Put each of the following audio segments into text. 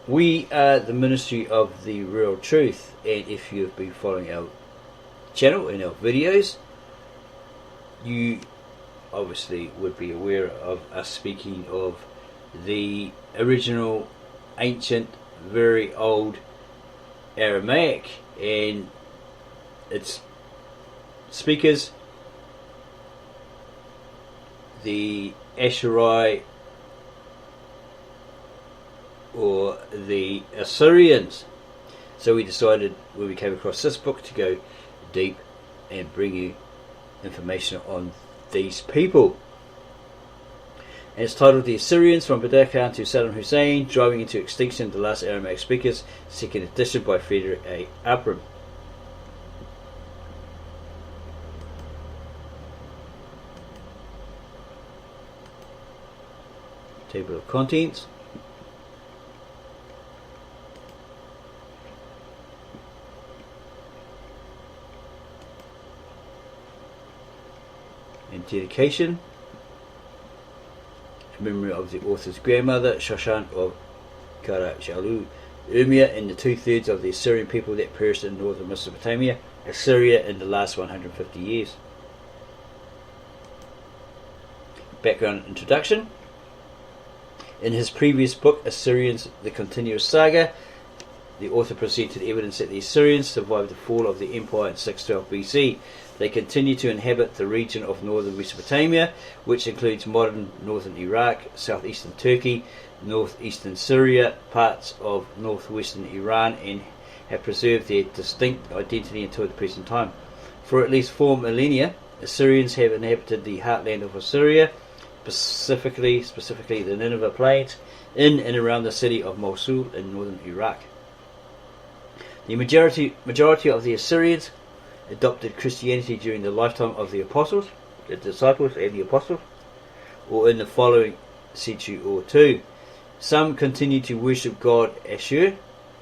We are the Ministry of the Real Truth, and if you've been following our channel and our videos, you obviously would be aware of us speaking of the original, ancient, very old Aramaic and its speakers, the Assyrian or the Assyrians. So we decided when we came across this book to go deep and bring you information on these people. And it's titled The Assyrians from Badr Khan to Saddam Hussein, Driving into Extinction, the Last Aramaic Speakers, second edition by Frederick A. Abram. Table of contents. And dedication. In memory of the author's grandmother, Shoshan of Karachalu, Urmia, and the 2/3 of the Assyrian people that perished in northern Mesopotamia, Assyria, in the last 150 years. Background introduction. In his previous book, Assyrians, the Continuous Saga, the author presented evidence that the Assyrians survived the fall of the empire in 612 BC. They continue to inhabit the region of northern Mesopotamia, which includes modern northern Iraq, southeastern Turkey, northeastern Syria, parts of northwestern Iran, and have preserved their distinct identity until the present time. For at least 4 millennia, Assyrians have inhabited the heartland of Assyria, specifically the Nineveh Plains, in and around the city of Mosul in northern Iraq. The majority of the Assyrians adopted Christianity during the lifetime of the apostles, the disciples and the apostles, or in the following century or two. Some continue to worship God Ashur,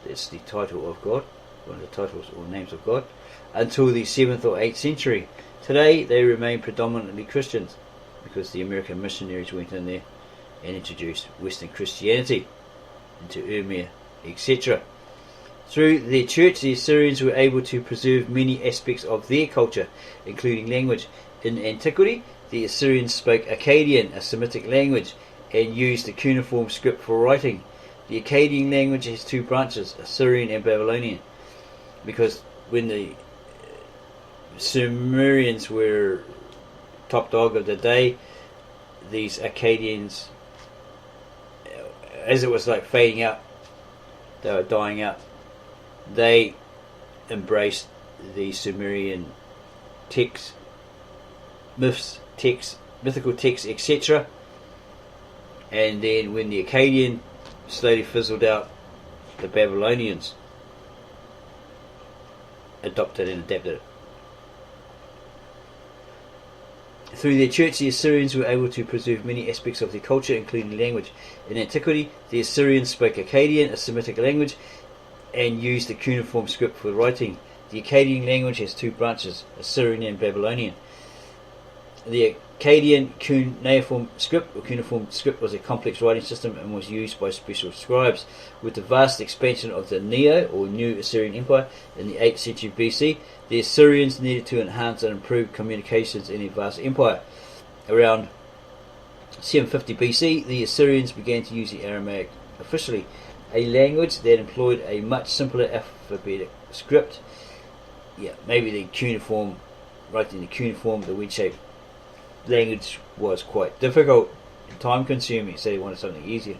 that's the title of God, one of the titles or names of God, until the 7th or 8th century. Today they remain predominantly Christians, because the American missionaries went in there and introduced Western Christianity into Urmia, etc. Through their church, the Assyrians were able to preserve many aspects of their culture, including language. In antiquity, the Assyrians spoke Akkadian, a Semitic language, and used the cuneiform script for writing. The Akkadian language has 2 branches, Assyrian and Babylonian, because when the Sumerians were top dog of the day, these Akkadians, as it was like fading out, they were dying out, they embraced the Sumerian texts, myths, texts, mythical texts, etc. And then when the Akkadian slowly fizzled out, the Babylonians adopted and adapted it. Through their church, the Assyrians were able to preserve many aspects of their culture, including language. In antiquity, the Assyrians spoke Akkadian, a Semitic language, and used the cuneiform script for writing. The Akkadian language has 2 branches, Assyrian and Babylonian. The Akkadian cuneiform script was a complex writing system and was used by special scribes. With the vast expansion of the Neo or New Assyrian Empire in the 8th century BC, the Assyrians needed to enhance and improve communications in their vast empire. Around 750 BC, the Assyrians began to use the Aramaic officially, a language that employed a much simpler alphabetic script. Maybe the cuneiform, writing the cuneiform, the wedge-shaped language was quite difficult and time-consuming, so they wanted something easier.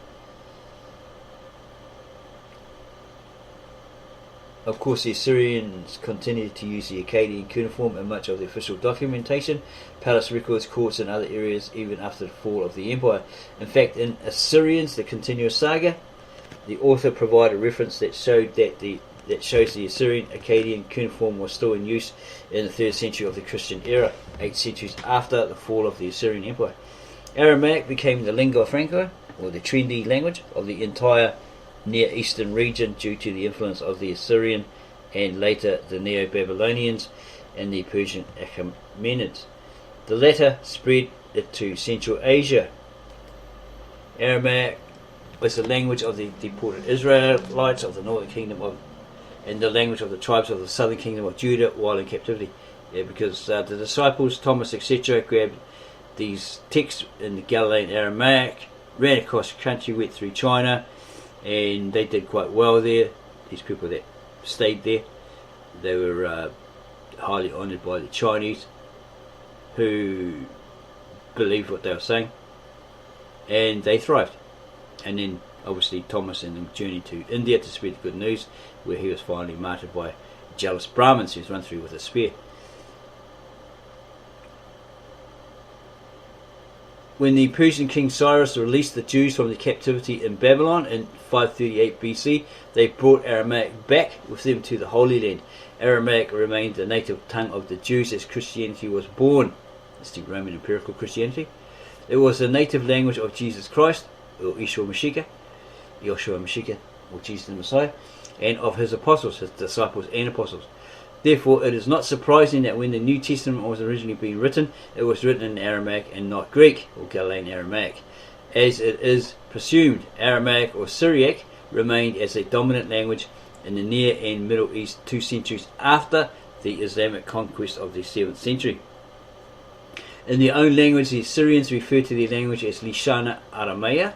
Of course, the Assyrians continued to use the Akkadian cuneiform in much of the official documentation, palace records, courts, and other areas, even after the fall of the empire. In fact, in Assyrians, the Continuous Saga, the author provided a reference that shows the Assyrian Akkadian cuneiform was still in use in the 3rd century of the Christian era, 8 centuries after the fall of the Assyrian Empire. Aramaic became the lingua franca, or the trendy language, of the entire Near Eastern region due to the influence of the Assyrian and later the Neo-Babylonians and the Persian Achaemenids. The latter spread it to Central Asia. Aramaic was the language of the deported Israelites of the northern kingdom and the language of the tribes of the southern kingdom of Judah while in captivity. Yeah, because the disciples, Thomas, etc., grabbed these texts in the Galilean Aramaic, ran across the country, went through China, and they did quite well there. These people that stayed there, they were highly honoured by the Chinese, who believed what they were saying, and they thrived. And then obviously Thomas and them journeyed to India to spread the good news, where he was finally martyred by jealous Brahmins who was run through with a spear. When the Persian king Cyrus released the Jews from the captivity in Babylon in 538 BC, they brought Aramaic back with them to the Holy Land. Aramaic remained the native tongue of the Jews as Christianity was born. It's the Roman empirical Christianity. It was the native language of Jesus Christ, or Yeshua Mashiach, or Jesus the Messiah, and of his apostles, his disciples and apostles. Therefore, it is not surprising that when the New Testament was originally being written, it was written in Aramaic and not Greek, or Galilean Aramaic. As it is presumed, Aramaic or Syriac remained as a dominant language in the Near and Middle East 2 centuries after the Islamic conquest of the 7th century. In their own language, the Assyrians refer to their language as Lishana Aramea,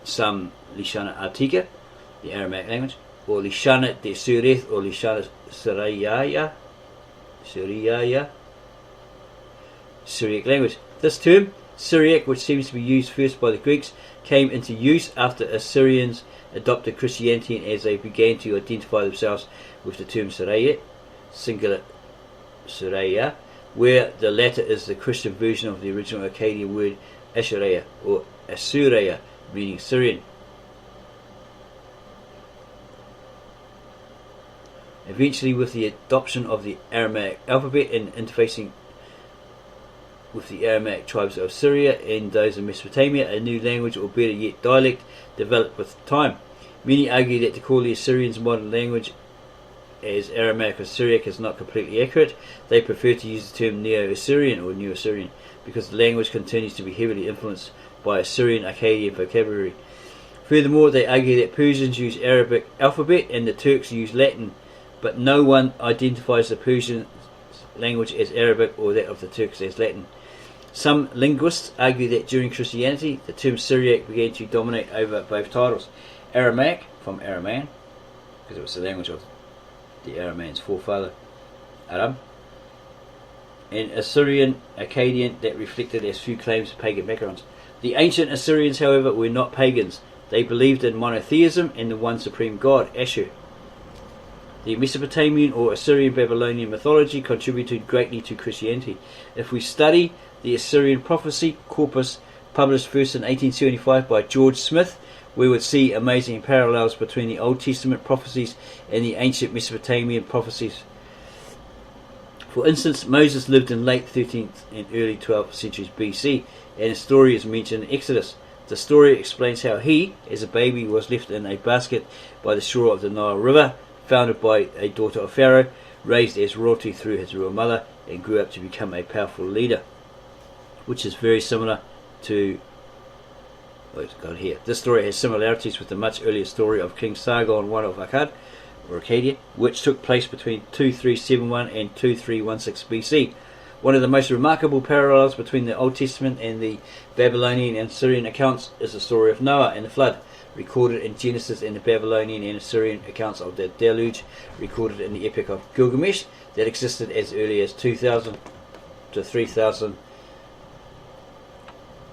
some Lishana Artika, the Aramaic language, or Lishana de Sureth, or Lishana Syriac language. This term, Syriac, which seems to be used first by the Greeks, came into use after Assyrians adopted Christianity and as they began to identify themselves with the term Syriac, singular Syria, where the latter is the Christian version of the original Akkadian word Assyria, or Assyria, meaning Syrian. Eventually, with the adoption of the Aramaic alphabet and interfacing with the Aramaic tribes of Syria and those of Mesopotamia, a new language, or better yet dialect, developed with time. Many argue that to call the Assyrians modern language as Aramaic or Syriac is not completely accurate. They prefer to use the term Neo-Assyrian or New Assyrian because the language continues to be heavily influenced by Assyrian Akkadian vocabulary. Furthermore, they argue that Persians use Arabic alphabet and the Turks use Latin, but no one identifies the Persian language as Arabic or that of the Turks as Latin. Some linguists argue that during Christianity, the term Syriac began to dominate over both titles. Aramaic, from Aramaean, because it was the language of the Aramaeans' forefather, Aram, and Assyrian Akkadian that reflected as few claims of pagan backgrounds. The ancient Assyrians, however, were not pagans. They believed in monotheism and the one supreme god, Asher. The Mesopotamian or Assyrian Babylonian mythology contributed greatly to Christianity. If we study the Assyrian prophecy corpus published first in 1875 by George Smith, we would see amazing parallels between the Old Testament prophecies and the ancient Mesopotamian prophecies. For instance, Moses lived in late 13th and early 12th centuries BC, and his story is mentioned in Exodus. The story explains how he, as a baby, was left in a basket by the shore of the Nile River, founded by a daughter of Pharaoh, raised as royalty through his royal mother, and grew up to become a powerful leader, which is very similar to what's got here. This story has similarities with the much earlier story of King Sargon I of Akkad, or Arcadia, which took place between 2371 and 2316 BC. One of the most remarkable parallels between the Old Testament and the Babylonian and Assyrian accounts is the story of Noah and the flood, recorded in Genesis, and the Babylonian and Assyrian accounts of the deluge, recorded in the Epic of Gilgamesh, that existed as early as 2000 to 3000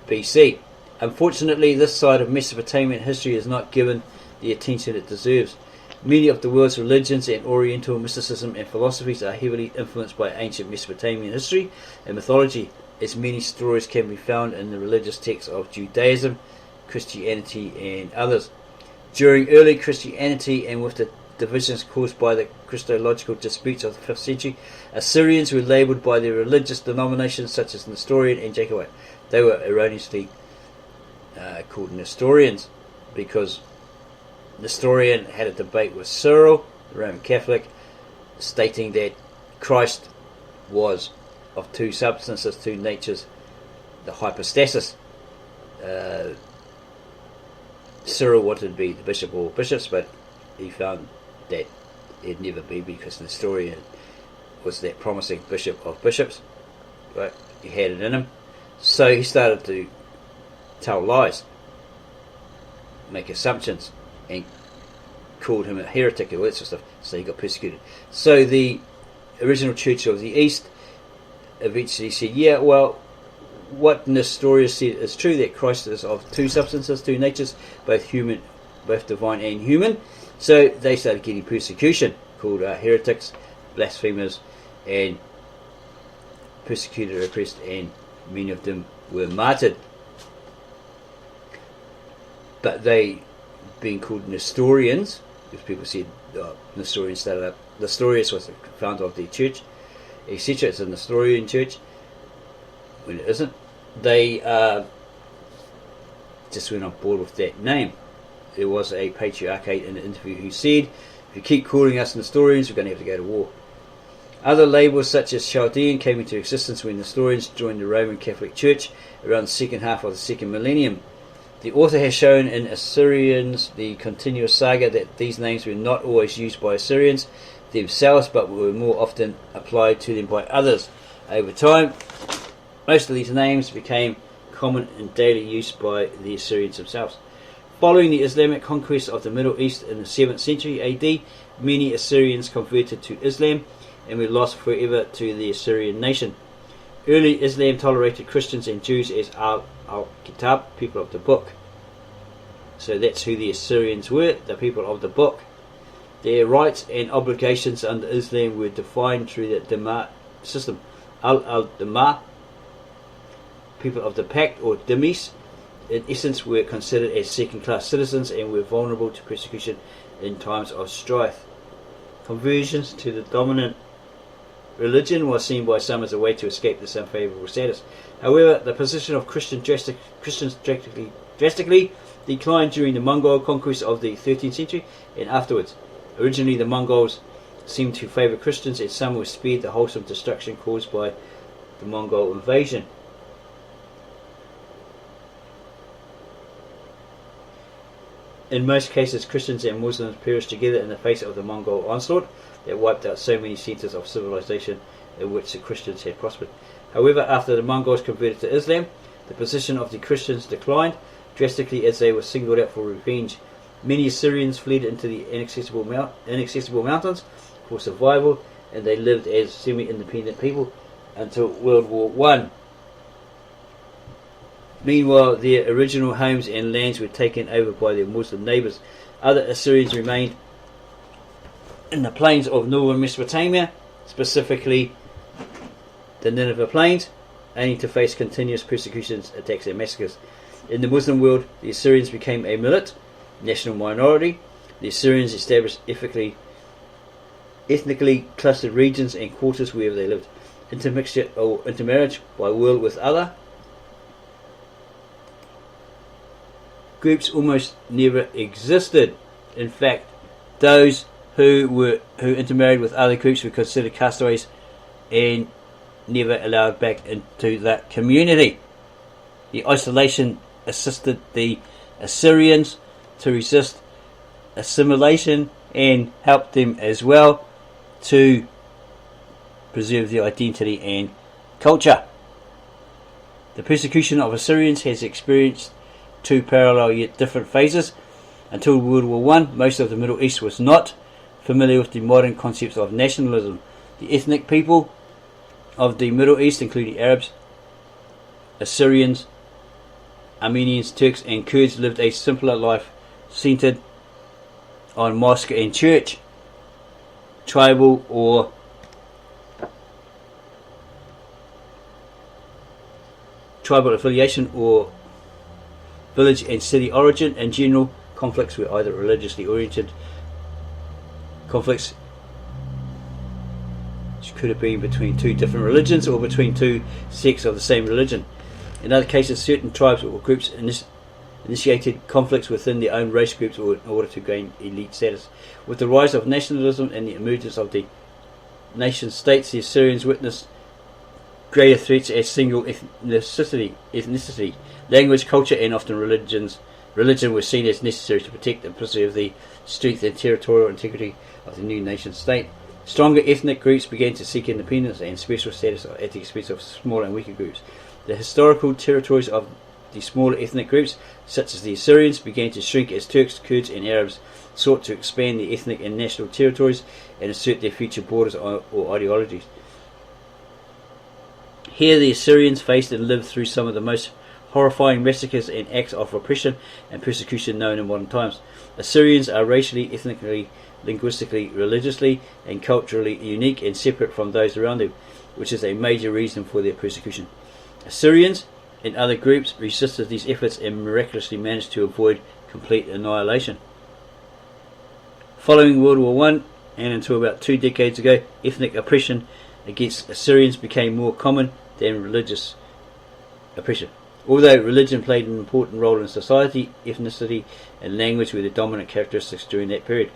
BC. Unfortunately, this side of Mesopotamian history is not given the attention it deserves. Many of the world's religions and Oriental mysticism and philosophies are heavily influenced by ancient Mesopotamian history and mythology, as many stories can be found in the religious texts of Judaism, Christianity and others. During early Christianity and with the divisions caused by the Christological disputes of the 5th century, Assyrians were labelled by their religious denominations such as Nestorian and Jacobite. They were erroneously called Nestorians because Nestorian had a debate with Cyril, the Roman Catholic, stating that Christ was of two substances, two natures, the hypostasis. Cyril wanted to be the bishop or bishops, but he found that he'd never be, because the historian was that promising bishop of bishops, but he had it in him. So he started to tell lies, make assumptions, and called him a heretic and all that sort of stuff. So he got persecuted. So the original Church of the East eventually said, yeah, well, what Nestorius said is true, that Christ is of two substances, two natures, both divine and human. So they started getting persecution, called heretics, blasphemers, and persecuted, oppressed, and many of them were martyred. But they, being called Nestorians, because people said Nestorians started up, Nestorius was the founder of the church, etc. It's a Nestorian church, when it isn't. They just went on board with that name. There was a patriarchate in the interview who said, if you keep calling us Nestorians, we're going to have to go to war. Other labels such as Chaldean came into existence when Nestorians joined the Roman Catholic Church around the second half of the second millennium. The author has shown in Assyrians, the continuous saga, that these names were not always used by Assyrians themselves, but were more often applied to them by others. Over time, most of these names became common in daily use by the Assyrians themselves. Following the Islamic conquest of the Middle East in the 7th century AD, many Assyrians converted to Islam and were lost forever to the Assyrian nation. Early Islam tolerated Christians and Jews as al-Kitab, people of the book. So that's who the Assyrians were, the people of the book. Their rights and obligations under Islam were defined through the Dhamma system. Al-Dhamma, people of the pact, or Dhimmis, in essence were considered as second-class citizens and were vulnerable to persecution in times of strife. Conversions to the dominant religion was seen by some as a way to escape this unfavourable status. However, the position of Christians drastically declined during the Mongol conquest of the 13th century and afterwards. Originally, the Mongols seemed to favour Christians, and some were spared the wholesome destruction caused by the Mongol invasion. In most cases, Christians and Muslims perished together in the face of the Mongol onslaught that wiped out so many centres of civilization in which the Christians had prospered. However, after the Mongols converted to Islam, the position of the Christians declined drastically as they were singled out for revenge. Many Assyrians fled into the inaccessible mountains for survival, and they lived as semi-independent people until World War I. Meanwhile, their original homes and lands were taken over by their Muslim neighbours. Other Assyrians remained in the plains of northern Mesopotamia, specifically the Nineveh plains, only to face continuous persecutions, attacks and massacres. In the Muslim world, the Assyrians became a national minority. The Assyrians established ethnically clustered regions and quarters wherever they lived. Intermixture or intermarriage by will with other groups almost never existed. In fact, those who intermarried with other groups were considered castaways and never allowed back into that community. The isolation assisted the Assyrians to resist assimilation and helped them as well to preserve their identity and culture. The persecution of Assyrians has experienced two parallel yet different phases. Until World War I, most of the Middle East was not familiar with the modern concepts of nationalism. The ethnic people of the Middle East, including Arabs, Assyrians, Armenians, Turks and Kurds, lived a simpler life centered on mosque and church. Tribal affiliation or village and city origin. In general, conflicts were either religiously oriented conflicts, which could have been between two different religions or between two sects of the same religion. In other cases, certain tribes or groups initiated conflicts within their own race groups in order to gain elite status. With the rise of nationalism and the emergence of the nation states, the Assyrians witnessed greater threats as single ethnicity, language, culture and often religions Religion was seen as necessary to protect and preserve the strength and territorial integrity of the new nation state. Stronger ethnic groups began to seek independence and special status at the expense of smaller and weaker groups. The historical territories of the smaller ethnic groups, such as the Assyrians, began to shrink as Turks, Kurds and Arabs sought to expand their ethnic and national territories and assert their future borders or ideologies. Here the Assyrians faced and lived through some of the most horrifying massacres and acts of oppression and persecution known in modern times. Assyrians are racially, ethnically, linguistically, religiously and culturally unique and separate from those around them, which is a major reason for their persecution. Assyrians and other groups resisted these efforts and miraculously managed to avoid complete annihilation. Following World War I and until about 2 decades ago, ethnic oppression against Assyrians became more common than religious oppression. Although religion played an important role in society, ethnicity and language were the dominant characteristics during that period.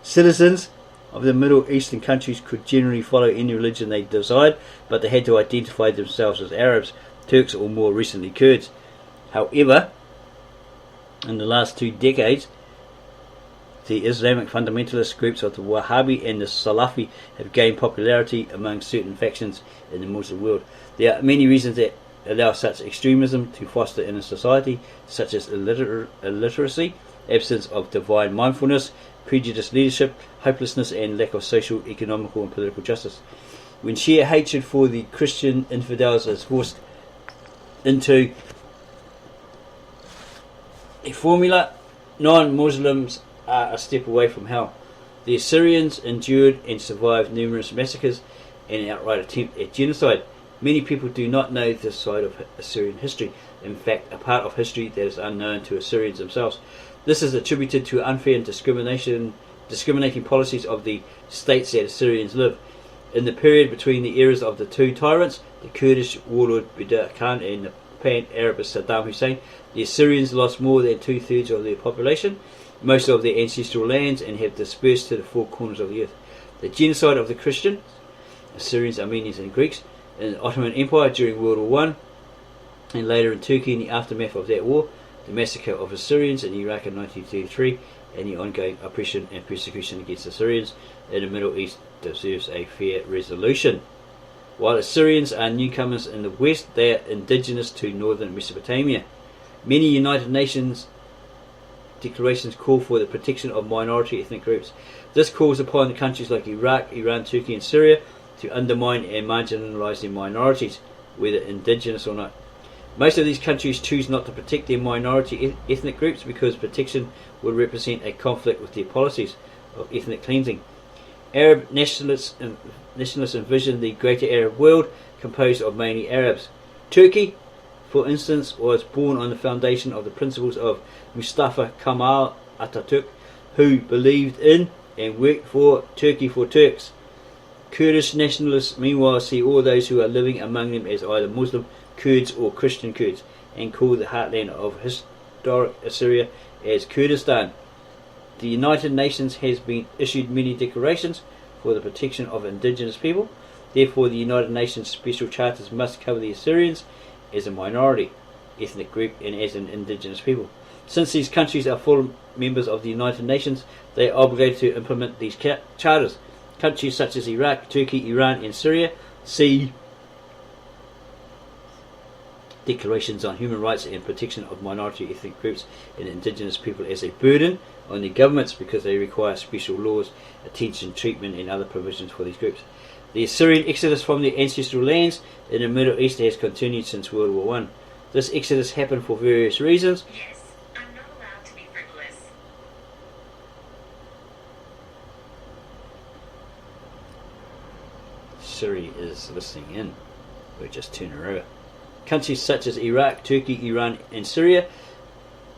Citizens of the Middle Eastern countries could generally follow any religion they desired, but they had to identify themselves as Arabs, Turks or more recently Kurds. However, in the last 2 decades, the Islamic fundamentalist groups of the Wahhabi and the Salafi have gained popularity among certain factions in the Muslim world. There are many reasons that allow such extremism to foster in a society, such as illiteracy, absence of divine mindfulness, prejudiced leadership, hopelessness and lack of social, economical and political justice. When sheer hatred for the Christian infidels is forced into a formula, non-Muslims are a step away from hell. The Assyrians endured and survived numerous massacres and an outright attempt at genocide. Many people do not know this side of Assyrian history, in fact a part of history that is unknown to Assyrians themselves. This is attributed to unfair and discriminating policies of the states that Assyrians live. In the period between the eras of the 2 tyrants, the Kurdish warlord Bedr Khan and the pan-Arabist Saddam Hussein, the Assyrians lost more than 2/3 of their population, most of their ancestral lands, and have dispersed to the 4 corners of the earth. The genocide of the Christians, Assyrians, Armenians and Greeks, in the Ottoman Empire during World War I, and later in Turkey in the aftermath of that war, the massacre of Assyrians in Iraq in 1933, and the ongoing oppression and persecution against Assyrians in the Middle East deserves a fair resolution. While Assyrians are newcomers in the West, they are indigenous to northern Mesopotamia. Many United Nations declarations call for the protection of minority ethnic groups. This calls upon the countries like Iraq, Iran, Turkey and Syria to undermine and marginalise their minorities, whether indigenous or not. Most of these countries choose not to protect their minority ethnic groups because protection would represent a conflict with their policies of ethnic cleansing. Arab nationalists envision the greater Arab world composed of mainly Arabs. Turkey, for instance, was born on the foundation of the principles of Mustafa Kemal Atatürk, who believed in and worked for Turkey for Turks. Kurdish nationalists, meanwhile, see all those who are living among them as either Muslim Kurds or Christian Kurds, and call the heartland of historic Assyria as Kurdistan. The United Nations has been issued many declarations for the protection of indigenous people. Therefore, the United Nations special charters must cover the Assyrians as a minority ethnic group and as an indigenous people. Since these countries are full members of the United Nations, they are obligated to implement these charters. Countries such as Iraq, Turkey, Iran and Syria see declarations on human rights and protection of minority ethnic groups and indigenous people as a burden on their governments because they require special laws, attention, treatment and other provisions for these groups. The Assyrian exodus from their ancestral lands in the Middle East has continued since World War I. This exodus happened for various reasons. Yes, I'm not allowed to be frivolous. Siri is listening in. We'll just turn her over. Countries such as Iraq, Turkey, Iran and Syria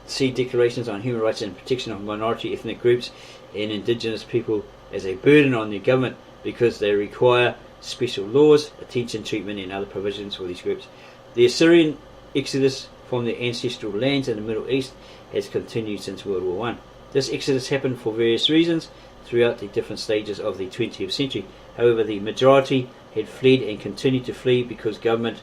see declarations on human rights and protection of minority ethnic groups and indigenous people as a burden on their government because they require special laws, attention, treatment and other provisions for these groups. The Assyrian exodus from their ancestral lands in the Middle East has continued since World War I. This exodus happened for various reasons throughout the different stages of the 20th century. However, the majority had fled and continued to flee because governments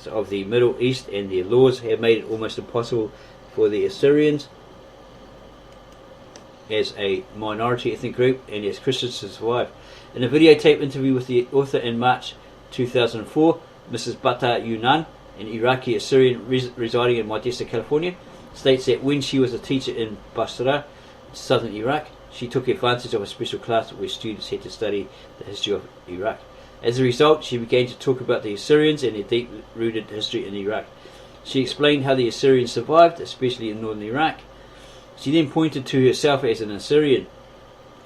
of the Middle East and their laws have made it almost impossible for the Assyrians as a minority ethnic group and as Christians to survive. In a videotape interview with the author in March 2004, Mrs. Bata Yunan, an Iraqi Assyrian residing in Modesto, California, states that when she was a teacher in Basra, southern Iraq, she took advantage of a special class where students had to study the history of Iraq. As a result, she began to talk about the Assyrians and their deep-rooted history in Iraq. She explained how the Assyrians survived, especially in northern Iraq. She then pointed to herself as an Assyrian.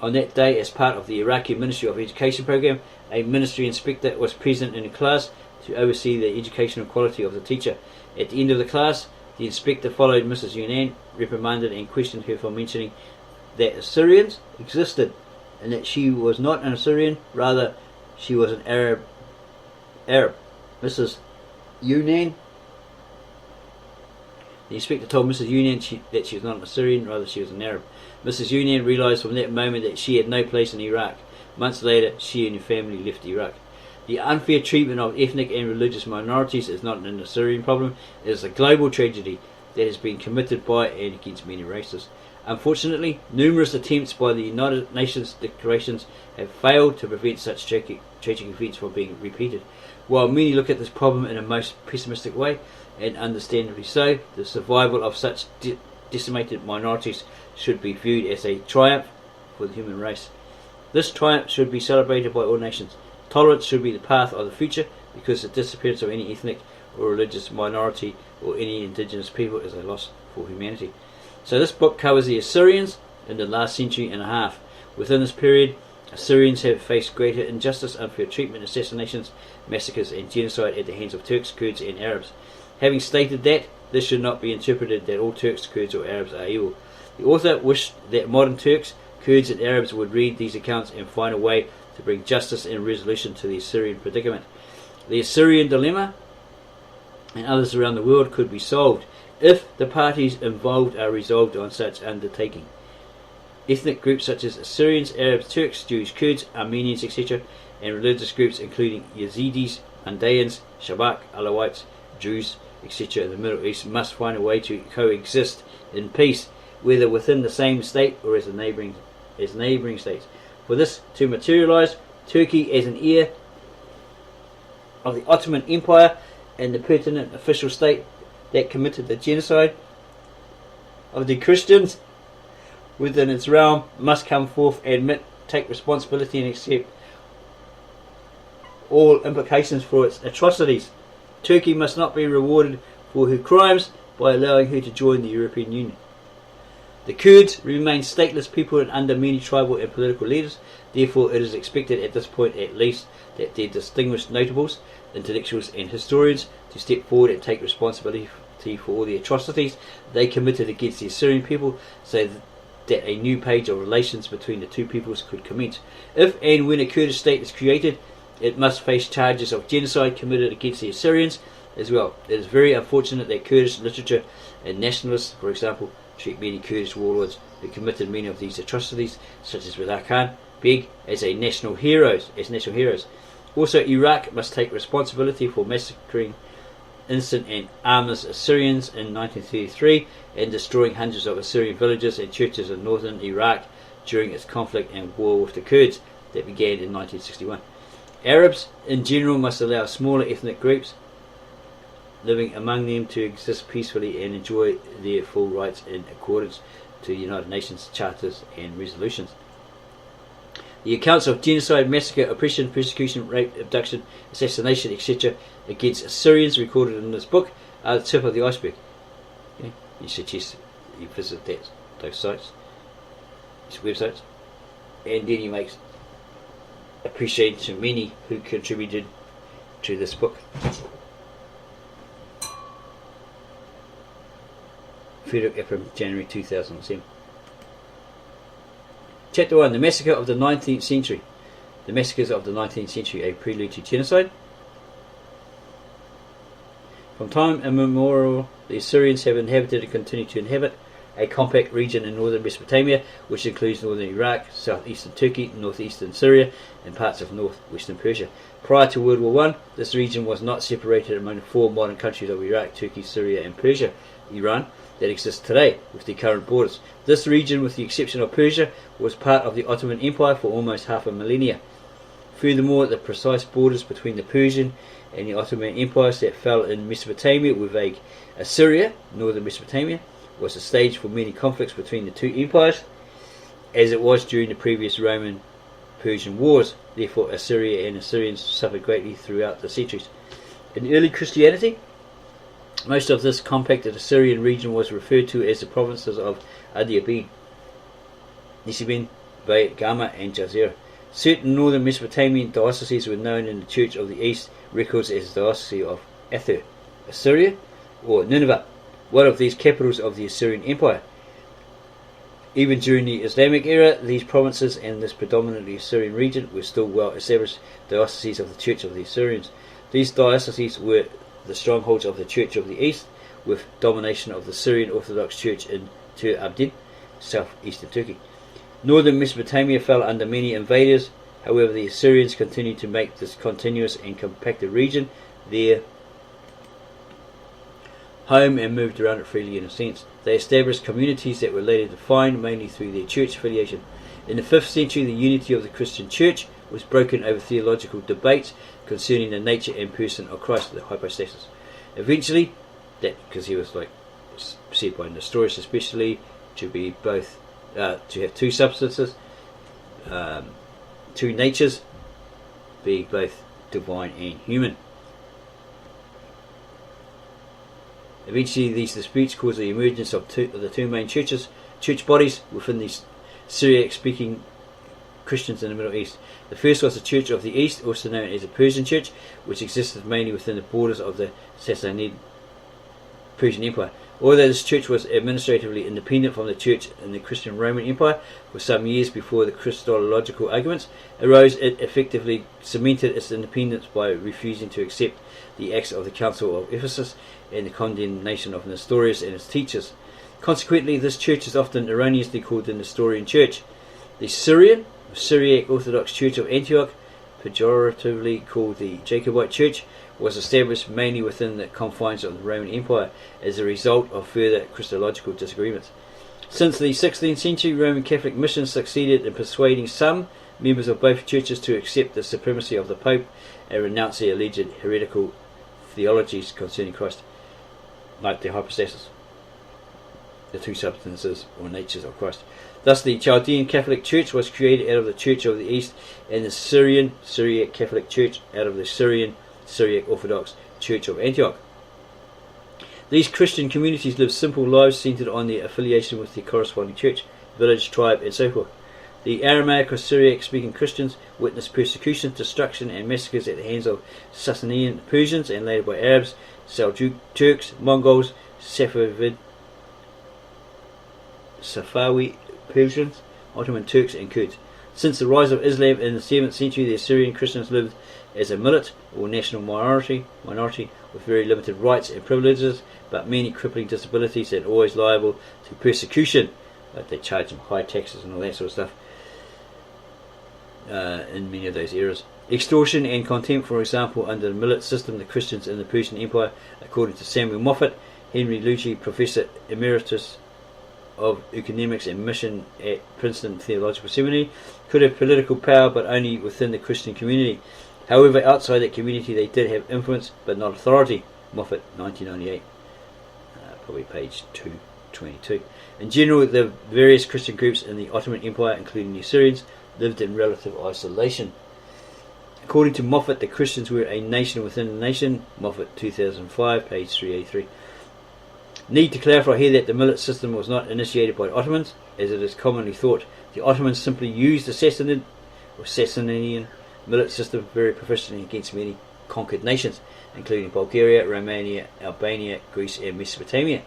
On that day, as part of the Iraqi Ministry of Education program, a ministry inspector was present in the class to oversee the educational quality of the teacher. At the end of the class, the inspector followed Mrs. Yunan, reprimanded and questioned her for mentioning that Assyrians existed and that she was not an Assyrian, rather she was an Arab. Mrs. Yunan, the inspector told Mrs. Yunan that she was not an Assyrian, rather she was an Arab. Mrs. Yunan realised from that moment that she had no place in Iraq. Months later, she and her family left Iraq. The unfair treatment of ethnic and religious minorities is not an Assyrian problem. It is a global tragedy that has been committed by and against many races. Unfortunately, numerous attempts by the United Nations declarations have failed to prevent such tragic events from being repeated. While many look at this problem in a most pessimistic way, and understandably so, the survival of such decimated minorities should be viewed as a triumph for the human race. This triumph should be celebrated by all nations. Tolerance should be the path of the future, because the disappearance of any ethnic or religious minority or any indigenous people is a loss for humanity. So this book covers the Assyrians in the last century and a half. Within this period, Assyrians have faced greater injustice, unfair treatment, assassinations, massacres and genocide at the hands of Turks, Kurds and Arabs. Having stated that, this should not be interpreted that all Turks, Kurds or Arabs are evil. The author wished that modern Turks, Kurds and Arabs would read these accounts and find a way to bring justice and resolution to the Assyrian predicament. The Assyrian dilemma and others around the world could be solved if the parties involved are resolved on such undertaking. Ethnic groups such as Assyrians, Arabs, Turks, Jews, Kurds, Armenians, etc., and religious groups including Yazidis, Mandaeans, Shabak, Alawites, Jews, etc. in the Middle East must find a way to coexist in peace, whether within the same state or as neighbouring states. For this to materialise, Turkey, as an heir of the Ottoman Empire and the pertinent official state that committed the genocide of the Christians within its realm, must come forth, admit, take responsibility and accept all implications for its atrocities. Turkey must not be rewarded for her crimes by allowing her to join the European Union. The Kurds remain stateless people and under many tribal and political leaders. Therefore, it is expected at this point at least that their distinguished notables, intellectuals and historians to step forward and take responsibility for all the atrocities they committed against the Assyrian people, so that a new page of relations between the two peoples could commence. If and when a Kurdish state is created, it must face charges of genocide committed against the Assyrians as well. It is very unfortunate that Kurdish literature and nationalists, for example, treat many Kurdish warlords who committed many of these atrocities, such as with Khan Beg, as national heroes. Also, Iraq must take responsibility for massacring innocent and armless Assyrians in 1933 and destroying hundreds of Assyrian villages and churches in northern Iraq during its conflict and war with the Kurds that began in 1961. Arabs in general must allow smaller ethnic groups living among them to exist peacefully and enjoy their full rights in accordance to the United Nations charters and resolutions. The accounts of genocide, massacre, oppression, persecution, rape, abduction, assassination, etc. against Assyrians recorded in this book are the tip of the iceberg. Okay? You suggest you visit those sites, these websites, and then you make appreciation to many who contributed to this book. Frederick Ephraim, January 2007. Chapter 1. The Massacre of the 19th Century. The Massacres of the 19th Century, a prelude to genocide. From time immemorial, the Assyrians have inhabited and continue to inhabit a compact region in northern Mesopotamia, which includes northern Iraq, southeastern Turkey, northeastern Syria, and parts of northwestern Persia. Prior to World War I, this region was not separated among the four modern countries of Iraq, Turkey, Syria, and Persia. Iran that exists today with the current borders. This region, with the exception of Persia, was part of the Ottoman Empire for almost half a millennia. Furthermore, the precise borders between the Persian and the Ottoman empires that fell in Mesopotamia were vague. Assyria, northern Mesopotamia, was the stage for many conflicts between the two empires, as it was during the previous Roman-Persian wars. Therefore, Assyria and Assyrians suffered greatly throughout the centuries. In early Christianity, most of this compacted Assyrian region was referred to as the provinces of Adiabid, Nisibin, Bayt, Gama, and Jazira. Certain northern Mesopotamian dioceses were known in the Church of the East records as the Diocese of Athur, Assyria, or Nineveh, one of these capitals of the Assyrian Empire. Even during the Islamic era, these provinces and this predominantly Assyrian region were still well established dioceses of the Church of the Assyrians. These dioceses were the strongholds of the Church of the East, with domination of the Syrian Orthodox Church in Tur Abdin, southeastern Turkey. Northern Mesopotamia fell under many invaders. However, the Assyrians continued to make this continuous and compacted region their home and moved around it freely in a sense. They established communities that were later defined mainly through their church affiliation. In the 5th century, the unity of the Christian church was broken over theological debates concerning the nature and person of Christ, the hypostasis. Eventually, that because he was said by Nestorius especially to be both to have two substances, two natures, being both divine and human. Eventually, these disputes caused the emergence of the two main church bodies within the Syriac-speaking Christians in the Middle East. The first was the Church of the East, also known as the Persian Church, which existed mainly within the borders of the Sassanid Persian Empire. Although this church was administratively independent from the church in the Christian Roman Empire for some years before the Christological arguments arose, it effectively cemented its independence by refusing to accept the acts of the Council of Ephesus and the condemnation of Nestorius and his teachers. Consequently, this church is often erroneously called the Nestorian Church. The Syrian, Syriac Orthodox Church of Antioch, pejoratively called the Jacobite Church, was established mainly within the confines of the Roman Empire as a result of further Christological disagreements. Since the 16th century, Roman Catholic missions succeeded in persuading some members of both churches to accept the supremacy of the Pope and renounce their alleged heretical theologies concerning Christ, like the hypostasis, the two substances or natures of Christ. Thus, the Chaldean Catholic Church was created out of the Church of the East, and the Syrian Syriac Catholic Church out of the Syrian Syriac Orthodox Church of Antioch. These Christian communities lived simple lives centered on their affiliation with their corresponding church, village, tribe, and so forth. The Aramaic or Syriac-speaking Christians witnessed persecution, destruction, and massacres at the hands of Sasanian Persians and later by Arabs, Seljuk Turks, Mongols, Safavid, Safawi Persians, Ottoman Turks, and Kurds. Since the rise of Islam in the 7th century, the Assyrian Christians lived as a millet or national minority with very limited rights and privileges, but many crippling disabilities and always liable to persecution. Like they charge them high taxes and all that sort of stuff in many of those eras. Extortion and contempt, for example, under the millet system, the Christians in the Persian Empire, according to Samuel Moffat, Henry Lucci, Professor Emeritus of Economics and Mission at Princeton Theological Seminary, could have political power but only within the Christian community. However, outside that community they did have influence but not authority. Moffat, 1998, probably page 222. In general, the various Christian groups in the Ottoman Empire, including the Assyrians, lived in relative isolation. According to Moffat, the Christians were a nation within a nation. Moffat, 2005, page 383. Need to clarify here that the millet system was not initiated by the Ottomans, as it is commonly thought. The Ottomans simply used the Sasanian millet system very proficiently against many conquered nations, including Bulgaria, Romania, Albania, Greece, and Mesopotamia.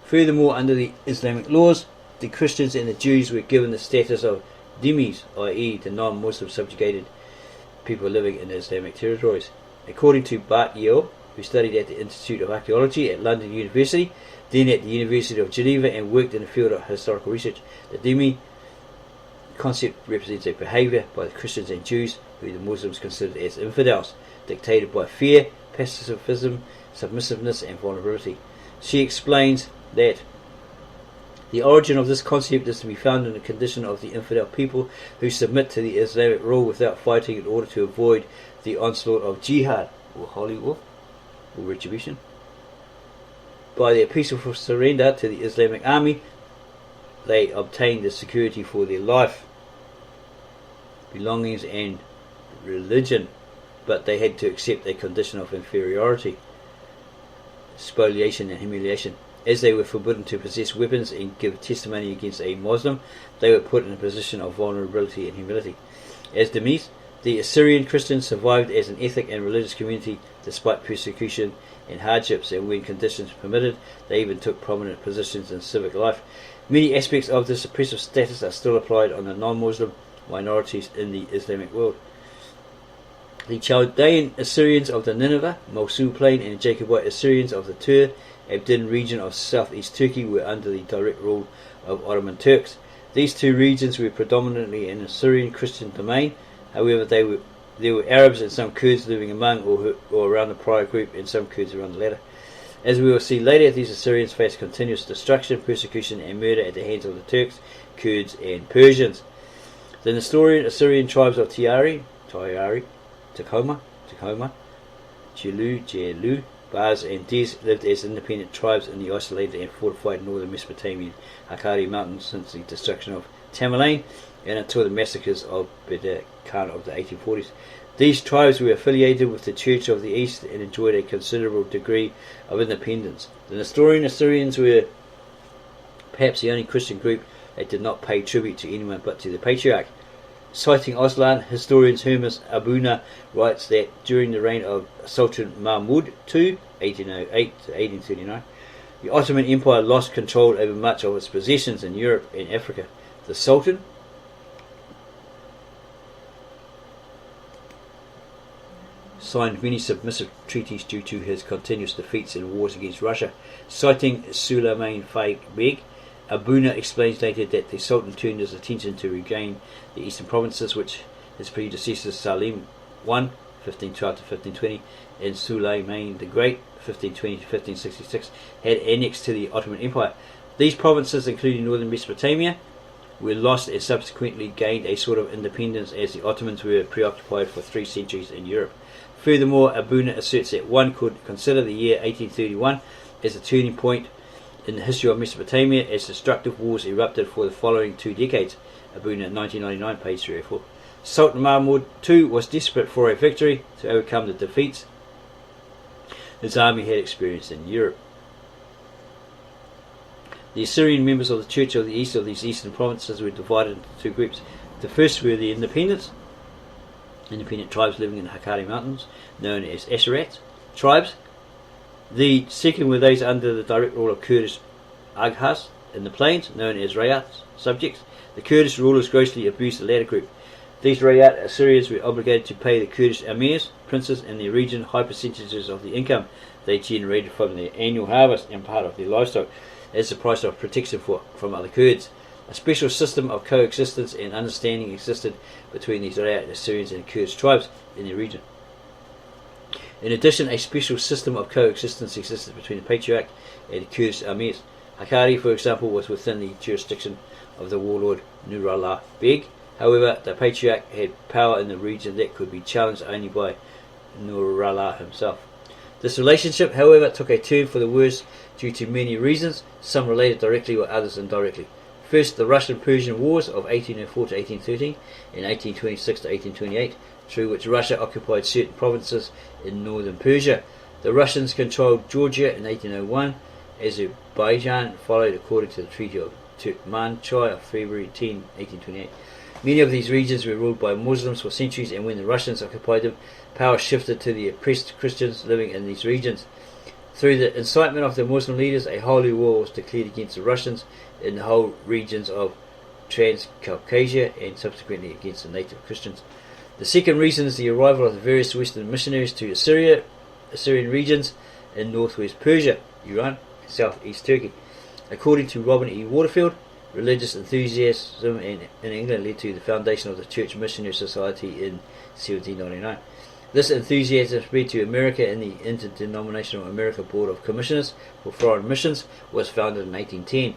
Furthermore, under the Islamic laws, the Christians and the Jews were given the status of dhimmis, i.e. the non-Muslim subjugated people living in the Islamic territories. According to Bart Yeo, who studied at the Institute of Archaeology at London University, then at the University of Geneva, and worked in the field of historical research, the dhimmi concept represents a behaviour by the Christians and Jews who the Muslims considered as infidels, dictated by fear, pacifism, submissiveness, and vulnerability. She explains that The origin of this concept is to be found in the condition of the infidel people who submit to the Islamic rule without fighting in order to avoid the onslaught of jihad, or holy war, or retribution. By their peaceful surrender to the Islamic army, they obtained the security for their life, belongings and religion, but they had to accept a condition of inferiority, spoliation and humiliation. As they were forbidden to possess weapons and give testimony against a Muslim, they were put in a position of vulnerability and humility. As Demes, the Assyrian Christians survived as an ethnic and religious community despite persecution and hardships, and when conditions permitted, they even took prominent positions in civic life. Many aspects of this oppressive status are still applied on the non-Muslim minorities in the Islamic world. The Chaldean Assyrians of the Nineveh, Mosul Plain, and Jacobite Assyrians of the Tur Abdin region of southeast Turkey were under the direct rule of Ottoman Turks. These two regions were predominantly an Assyrian Christian domain. However, there were Arabs and some Kurds living among or around the prior group, and some Kurds around the latter. As we will see later, these Assyrians faced continuous destruction, persecution and murder at the hands of the Turks, Kurds and Persians. The Nestorian Assyrian tribes of Tyari, Tacoma, Jelu, Baz and Diz lived as independent tribes in the isolated and fortified northern Mesopotamian Hakkari Mountains since the destruction of Tamerlane and until the massacres of Beda Khan of the 1840s. These tribes were affiliated with the Church of the East and enjoyed a considerable degree of independence. The Nestorian Assyrians were perhaps the only Christian group that did not pay tribute to anyone but to the patriarch. Citing Aslan, historian Hermes Abuna writes that during the reign of Sultan Mahmud II, 1808 to 1839, the Ottoman Empire lost control over much of its possessions in Europe and Africa. The Sultan signed many submissive treaties due to his continuous defeats in wars against Russia. Citing Suleiman Beg, Abuna explains later that the Sultan turned his attention to regain the eastern provinces, which his predecessors Salim I, 1512 to 1520, and Suleiman the Great, 1520 to 1566, had annexed to the Ottoman Empire. These provinces, including northern Mesopotamia, were lost and subsequently gained a sort of independence as the Ottomans were preoccupied for 3 centuries in Europe. Furthermore, Abuna asserts that one could consider the year 1831 as a turning point in the history of Mesopotamia, as destructive wars erupted for the following 2 decades. Abuna, 1999, page 304. Sultan Mahmud II was desperate for a victory to overcome the defeats his army had experienced in Europe. The Assyrian members of the Church of the East of these eastern provinces were divided into 2 groups. The first were the independent tribes living in the Hakkari Mountains, known as Assyrian tribes. The second were those under the direct rule of Kurdish Aghas in the plains, known as Rayat subjects. The Kurdish rulers grossly abused the latter group. These Rayat Assyrians were obligated to pay the Kurdish emirs, princes in the region, high percentages of the income they generated from their annual harvest and part of their livestock as the price of protection from other Kurds. A special system of coexistence and understanding existed between these Rayat Assyrians and Kurdish tribes in the region. In addition, a special system of coexistence existed between the Patriarch and the Kurdish emirs. Hakkari, for example, was within the jurisdiction of the warlord Nurullah Beg. However, the Patriarch had power in the region that could be challenged only by Nurullah himself. This relationship, however, took a turn for the worse due to many reasons, some related directly or others indirectly. First, the Russian-Persian Wars of 1804 to 1813 and 1826 to 1828, through which Russia occupied certain provinces in northern Persia. The Russians controlled Georgia in 1801. Azerbaijan followed according to the Treaty of Turkmenchay of February 10, 1828. Many of these regions were ruled by Muslims for centuries, and when the Russians occupied them, power shifted to the oppressed Christians living in these regions. Through the incitement of the Muslim leaders, a holy war was declared against the Russians in the whole regions of Transcaucasia and subsequently against the native Christians. The second reason is the arrival of the various Western missionaries to Assyrian regions in northwest Persia, Iran, and southeast Turkey. According to Robin E. Waterfield, religious enthusiasm in England led to the foundation of the Church Missionary Society in 1799. This enthusiasm spread to America, and the Interdenominational American Board of Commissioners for Foreign Missions was founded in 1810.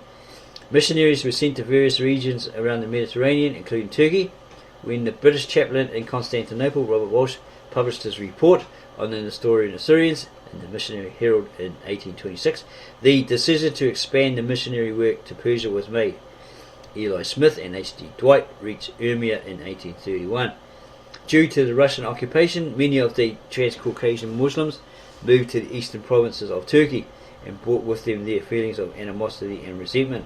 Missionaries were sent to various regions around the Mediterranean, including Turkey. When the British chaplain in Constantinople, Robert Walsh, published his report on the Nestorian Assyrians in the Missionary Herald in 1826, the decision to expand the missionary work to Persia was made. Eli Smith and H.D. Dwight reached Urmia in 1831. Due to the Russian occupation, many of the Transcaucasian Muslims moved to the eastern provinces of Turkey and brought with them their feelings of animosity and resentment.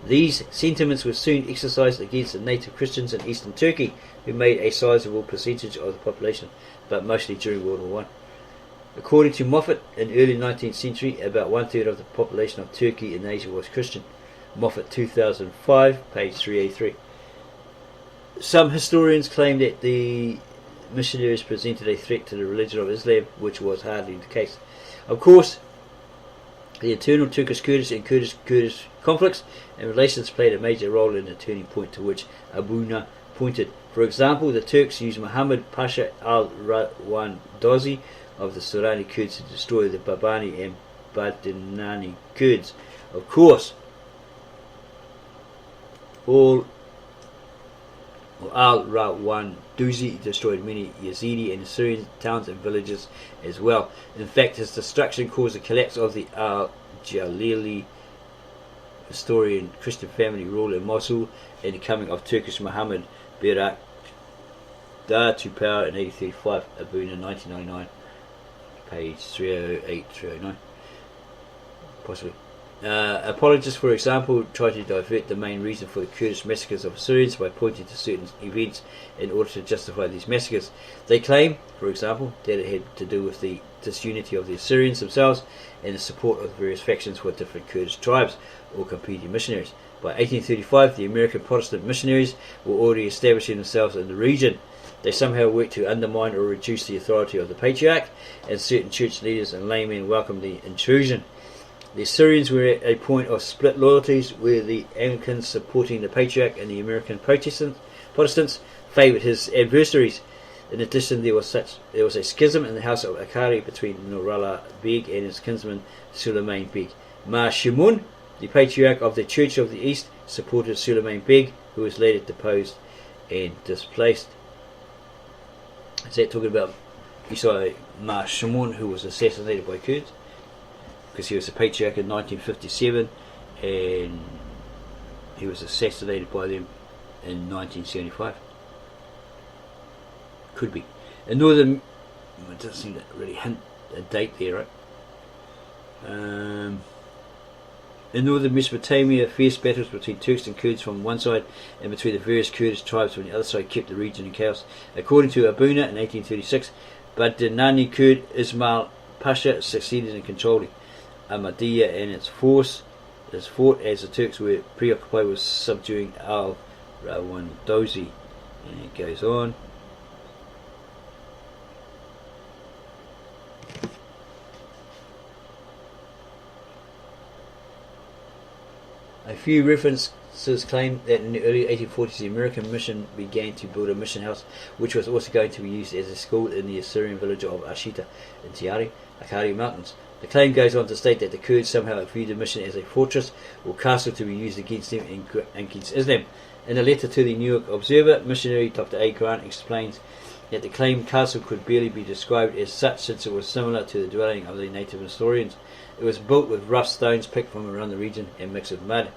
These sentiments were soon exercised against the native Christians in eastern Turkey, who made a sizable percentage of the population, but mostly during World War I. According to Moffat, in the early 19th century, about one-third of the population of Turkey in Asia was Christian. Moffat 2005, page 383. Some historians claim that the missionaries presented a threat to the religion of Islam, which was hardly the case. Of course, the internal Turkish-Kurdish and Kurdish conflicts and relations played a major role in the turning point to which Abuna pointed. For example, the Turks used Muhammad Pasha al-Rawandazi of the Sorani Kurds to destroy the Babani and Badinani Kurds. Of course, al-Rawandazi destroyed many Yazidi and Assyrian towns and villages as well. In fact, his destruction caused the collapse of the al-Jalili historian Christian family rule in Mosul and the coming of Turkish Muhammad Bayraktar to power in 1835. Abuna 1999, page 308-309, possibly. Apologists, for example, try to divert the main reason for the Kurdish massacres of Assyrians by pointing to certain events in order to justify these massacres. They claim, for example, that it had to do with the disunity of the Assyrians themselves and the support of various factions for different Kurdish tribes or competing missionaries. By 1835, the American Protestant missionaries were already establishing themselves in the region. They somehow worked to undermine or reduce the authority of the Patriarch, and certain church leaders and laymen welcomed the intrusion. The Assyrians were at a point of split loyalties, where the Anglicans supporting the Patriarch and the American Protestants favoured his adversaries. In addition, there was a schism in the house of Akari between Nurullah Beg and his kinsman Suleiman Beg. Mar Shimun, the Patriarch of the Church of the East, supported Suleiman Beg, who was later deposed and displaced. Is that talking about Mar Shimun, who was assassinated by Kurds? Because he was the Patriarch in 1957 and he was assassinated by them in 1975. Could be. In northern, it doesn't seem to really hint a date there, right? In northern Mesopotamia, fierce battles between Turks and Kurds from one side and between the various Kurdish tribes from the other side kept the region in chaos. According to Abuna in 1836, Badinani Kurd Ismail Pasha succeeded in controlling Ahmadiyya and its fought as the Turks were preoccupied with subduing al-Rawandazi. And it goes on. A few references claim that in the early 1840s the American mission began to build a mission house, which was also going to be used as a school in the Assyrian village of Ashita in Tiari, Akari Mountains. The claim goes on to state that the Kurds somehow viewed the mission as a fortress or castle to be used against them and against Islam. In a letter to the New York Observer, missionary Dr. A. Grant explains that the claimed castle could barely be described as such, since it was similar to the dwelling of the native Nestorians. It was built with rough stones picked from around the region and mixed with mud.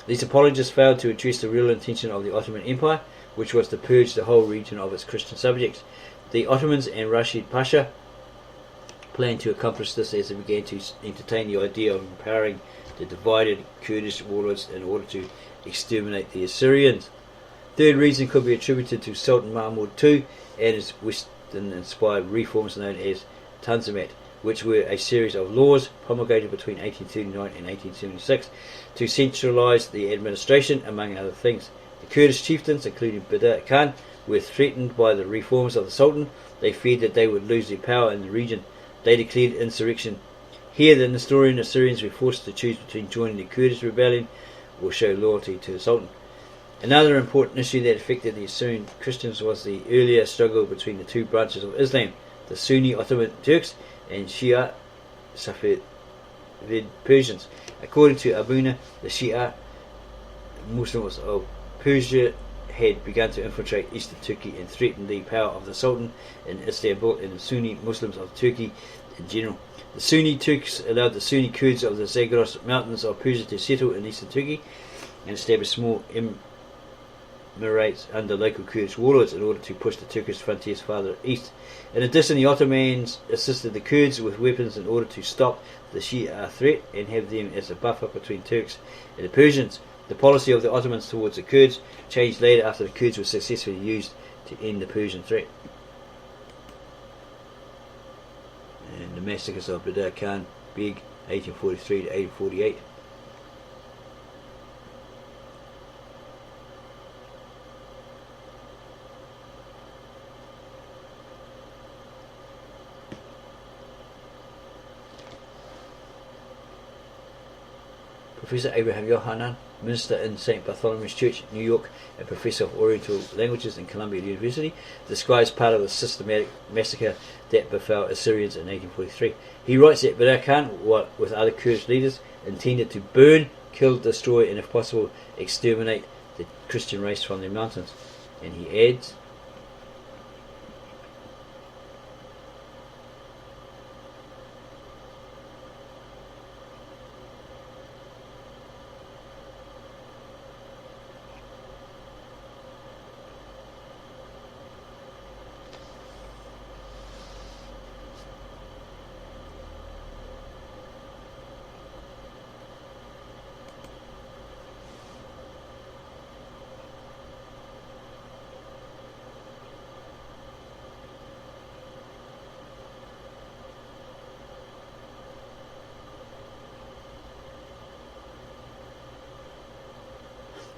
These apologists failed to address the real intention of the Ottoman Empire, which was to purge the whole region of its Christian subjects. The Ottomans and Rashid Pasha planned to accomplish this as they began to entertain the idea of empowering the divided Kurdish warlords in order to exterminate the Assyrians. Third reason could be attributed to Sultan Mahmud II and his Western-inspired reforms known as Tanzimat, which were a series of laws promulgated between 1839 and 1876 to centralise the administration, among other things. The Kurdish chieftains, including Badr Khan, were threatened by the reforms of the Sultan. They feared that they would lose their power in the region. They declared insurrection. Here the Nestorian Assyrians were forced to choose between joining the Kurdish rebellion or show loyalty to the Sultan. Another important issue that affected the Assyrian Christians was the earlier struggle between the two branches of Islam, the Sunni Ottoman Turks and Shia Persians. According to Abuna, the Shia Muslims of Persia had begun to infiltrate eastern Turkey and threaten the power of the Sultan in Istanbul and the Sunni Muslims of Turkey in general. The Sunni Turks allowed the Sunni Kurds of the Zagros mountains of Persia to settle in eastern Turkey and establish small emirates under local Kurdish warlords in order to push the Turkish frontiers farther east. In addition, the Ottomans assisted the Kurds with weapons in order to stop the Shia threat and have them as a buffer between Turks and the Persians. The policy of the Ottomans towards the Kurds changed later after the Kurds were successfully used to end the Persian threat. And the massacres of Badr Khan Beg, 1843 to 1848. Professor Abraham Yohanan, minister in St. Bartholomew's Church, New York, and professor of Oriental Languages in Columbia University, describes part of the systematic massacre that befell Assyrians in 1843. He writes that Badr Khan, with other Kurdish leaders, intended to burn, kill, destroy, and if possible, exterminate the Christian race from their mountains. And he adds,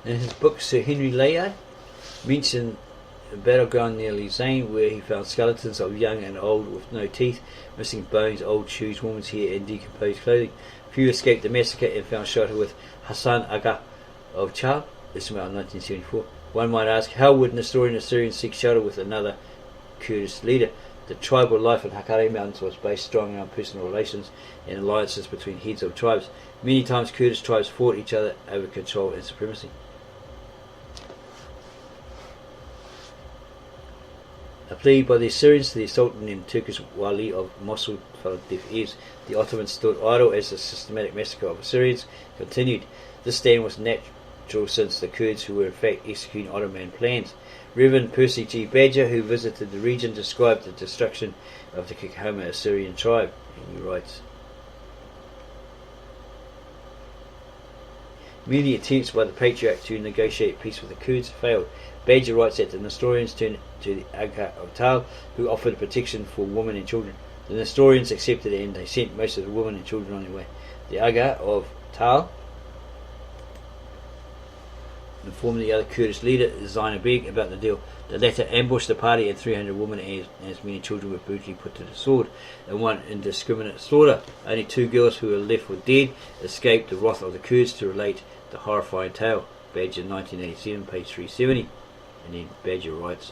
in his book, Sir Henry Layard mentioned a battleground near Lausanne where he found skeletons of young and old with no teeth, missing bones, old shoes, woman's hair, and decomposed clothing. Few escaped the massacre and found shelter with Hassan Aga of Chal. This was in 1974. One might ask, how would Nestorian Assyrians seek shelter with another Kurdish leader? The tribal life in Hakkari Mountains was based strongly on personal relations and alliances between heads of tribes. Many times Kurdish tribes fought each other over control and supremacy. A plea by the Assyrians to the Sultan and Turkish Wali of Mosul fell on deaf ears. The Ottomans stood idle as the systematic massacre of Assyrians continued. This stand was natural since the Kurds, who were in fact executing Ottoman plans. Reverend Percy G. Badger, who visited the region, described the destruction of the Kikoma Assyrian tribe. And he writes, many attempts by the Patriarch to negotiate peace with the Kurds failed. Badger writes that the Nestorians turned to the Aga of Tal, who offered protection for women and children. The Nestorians accepted and they sent most of the women and children on their way. The Aga of Tal informed the other Kurdish leader, Zainab Beg, about the deal. The latter ambushed the party and 300 women and as many children were brutally put to the sword in one indiscriminate slaughter. Only 2 girls who were left for dead escaped the wrath of the Kurds to relate the horrifying tale. Badger, 1987, page 370. And then Badger writes,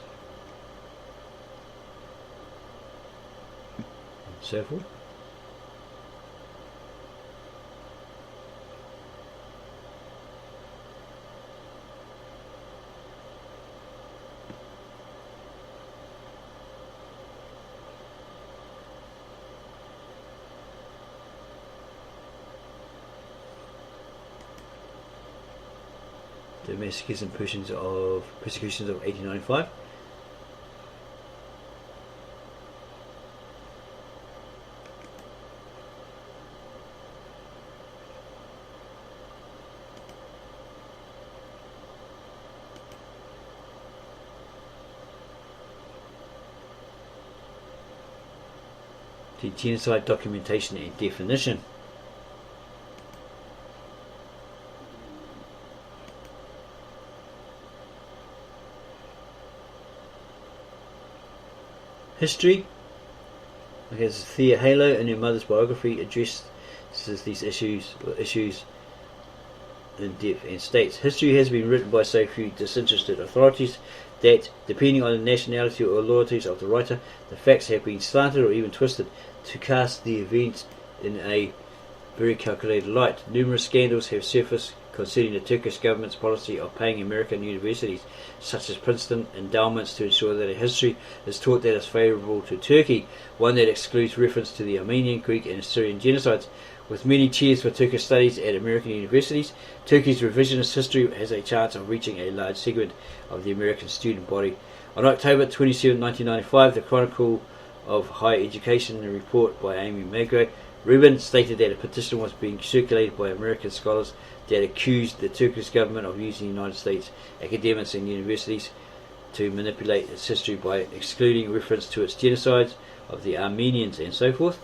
and so forth. The massacres and persecutions of 1895. The genocide documentation and definition. History. Okay, this is Thea Halo in her mother's biography addresses these issues in depth and states, history has been written by so few disinterested authorities that, depending on the nationality or loyalties of the writer, the facts have been slanted or even twisted to cast the events in a very calculated light. Numerous scandals have surfaced concerning the Turkish government's policy of paying American universities, such as Princeton, endowments to ensure that a history is taught that is favourable to Turkey, one that excludes reference to the Armenian, Greek and Assyrian genocides. With many cheers for Turkish studies at American universities, Turkey's revisionist history has a chance of reaching a large segment of the American student body. On October 27, 1995, the Chronicle of Higher Education, a report by Amy Magre Rubin, stated that a petition was being circulated by American scholars that accused the Turkish government of using United States academics and universities to manipulate its history by excluding reference to its genocides of the Armenians and so forth.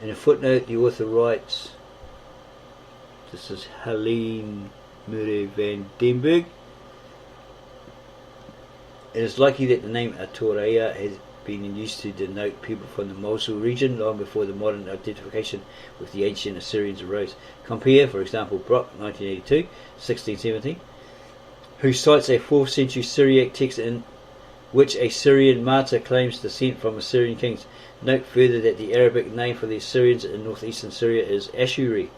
In a footnote, the author writes, this is Helene Murray van Denberg, it is likely that the name Atoreia has been used to denote people from the Mosul region long before the modern identification with the ancient Assyrians arose. Compare, for example, Brock, 1982, 1617, who cites a 4th century Syriac text in which a Syrian martyr claims descent from Assyrian kings. Note further that the Arabic name for the Assyrians in northeastern Syria is Ashuri,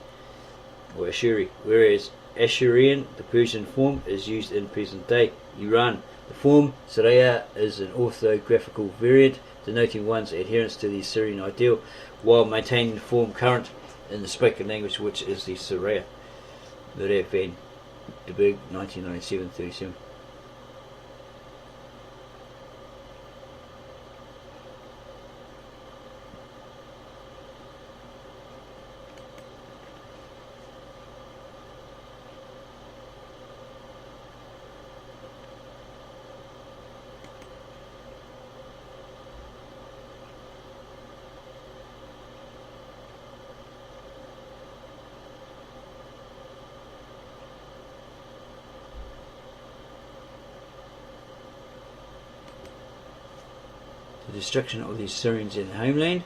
whereas Assyrian, the Persian form, is used in present-day Iran. The form Saraya is an orthographical variant denoting one's adherence to the Assyrian ideal, while maintaining the form current in the spoken language, which is the Saraya. Murray van Denberg, 1997-37. The destruction of the Assyrians in the homeland.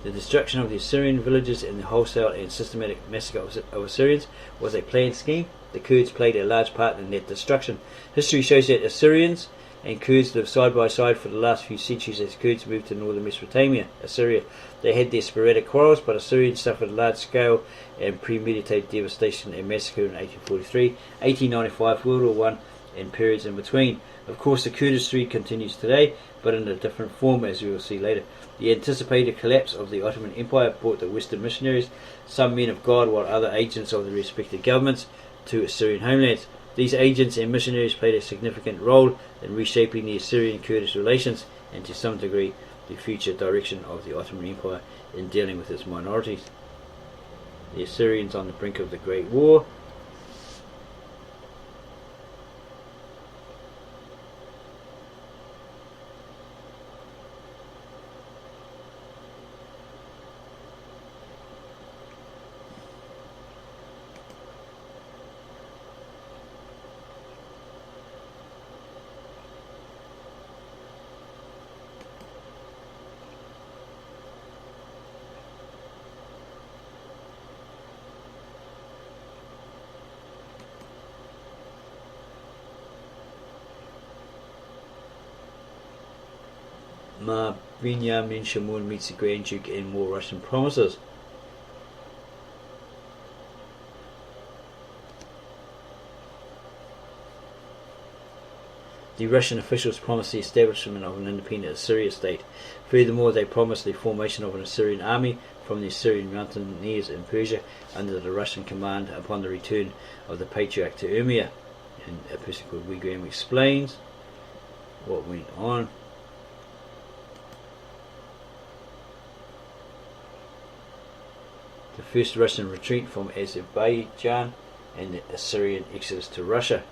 The destruction of the Assyrian villages and the wholesale and systematic massacre of Assyrians was a planned scheme. The Kurds played a large part in that destruction. History shows that Assyrians and Kurds lived side by side for the last few centuries as Kurds moved to northern Mesopotamia, Assyria. They had their sporadic quarrels, but Assyrians suffered large-scale and premeditated devastation and massacre in 1843, 1895, World War I, and periods in between. Of course, the Kurdish threat continues today, but in a different form, as we will see later. The anticipated collapse of the Ottoman Empire brought the Western missionaries, some men of God while other agents of the respective governments, to Assyrian homelands. These agents and missionaries played a significant role in reshaping the Assyrian-Kurdish relations and to some degree the future direction of the Ottoman Empire in dealing with its minorities. The Assyrians on the brink of the Great War. Ma Benjamin Shamoun meets the Grand Duke and more Russian promises. The Russian officials promised the establishment of an independent Assyrian state. Furthermore, they promised the formation of an Assyrian army from the Assyrian mountaineers in Persia under the Russian command upon the return of the patriarch to Urmia. And a person called Wigram explains what went on. The first Russian retreat from Azerbaijan and the Assyrian exodus to Russia.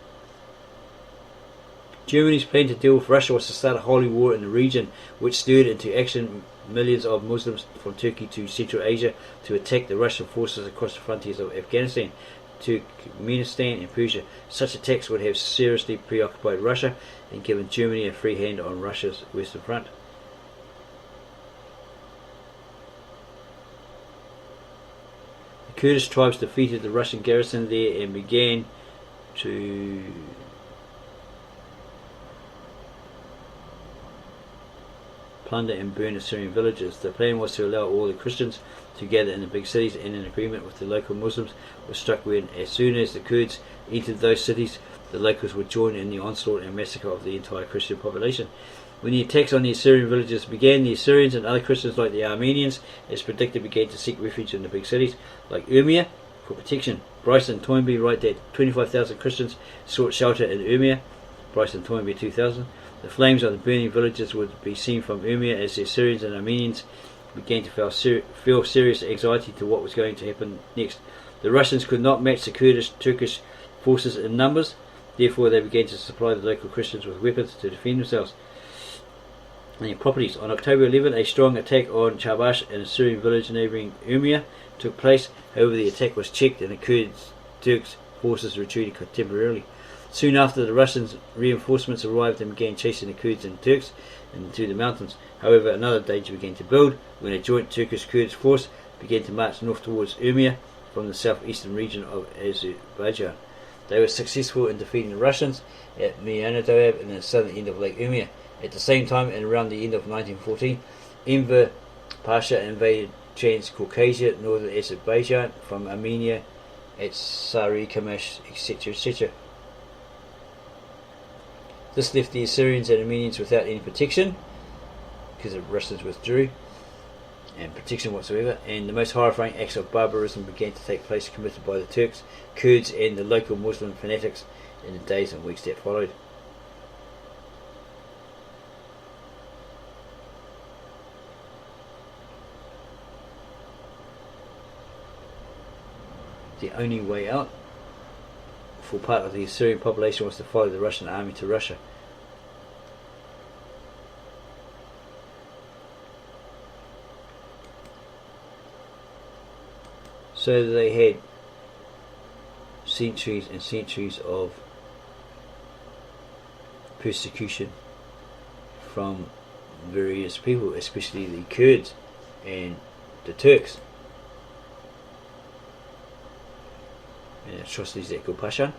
Germany's plan to deal with Russia was to start a holy war in the region, which stirred into action millions of Muslims from Turkey to Central Asia to attack the Russian forces across the frontiers of Afghanistan, Turkmenistan and Persia. Such attacks would have seriously preoccupied Russia and given Germany a free hand on Russia's western front. The Kurdish tribes defeated the Russian garrison there and began to plunder and burn Assyrian villages. The plan was to allow all the Christians to gather in the big cities, and an agreement with the local Muslims was struck when, as soon as the Kurds entered those cities, the locals would join in the onslaught and massacre of the entire Christian population. When the attacks on the Assyrian villages began, the Assyrians and other Christians like the Armenians, as predicted, began to seek refuge in the big cities like Urmia for protection. Bryce and Toynbee write that 25,000 Christians sought shelter in Urmia. Bryce and Toynbee 2000. The flames of the burning villages would be seen from Urmia as the Assyrians and Armenians began to feel serious anxiety to what was going to happen next. The Russians could not match the Turkish forces in numbers, therefore they began to supply the local Christians with weapons to defend themselves and their properties. On October 11, a strong attack on Chabash, an Assyrian village neighbouring Urmia, took place. However, the attack was checked and the Turks forces retreated temporarily. Soon after, the Russian reinforcements arrived and began chasing the Kurds and Turks into the mountains. However, another danger began to build when a joint Turkish-Kurdish force began to march north towards Urmia from the southeastern region of Azerbaijan. They were successful in defeating the Russians at Mianadoab in the southern end of Lake Urmia. At the same time, and around the end of 1914, Enver Pasha invaded Transcaucasia, northern Azerbaijan, from Armenia at Sari Kamash, etc., etc. This left the Assyrians and Armenians without any protection, because the Russians withdrew, and protection whatsoever, and the most horrifying acts of barbarism began to take place, committed by the Turks, Kurds and the local Muslim fanatics in the days and weeks that followed. The only way out for part of the Assyrian population was to follow the Russian army to Russia. So they had centuries and centuries of persecution from various people, especially the Kurds and the Turks. And atrocities that Yacoub Pasha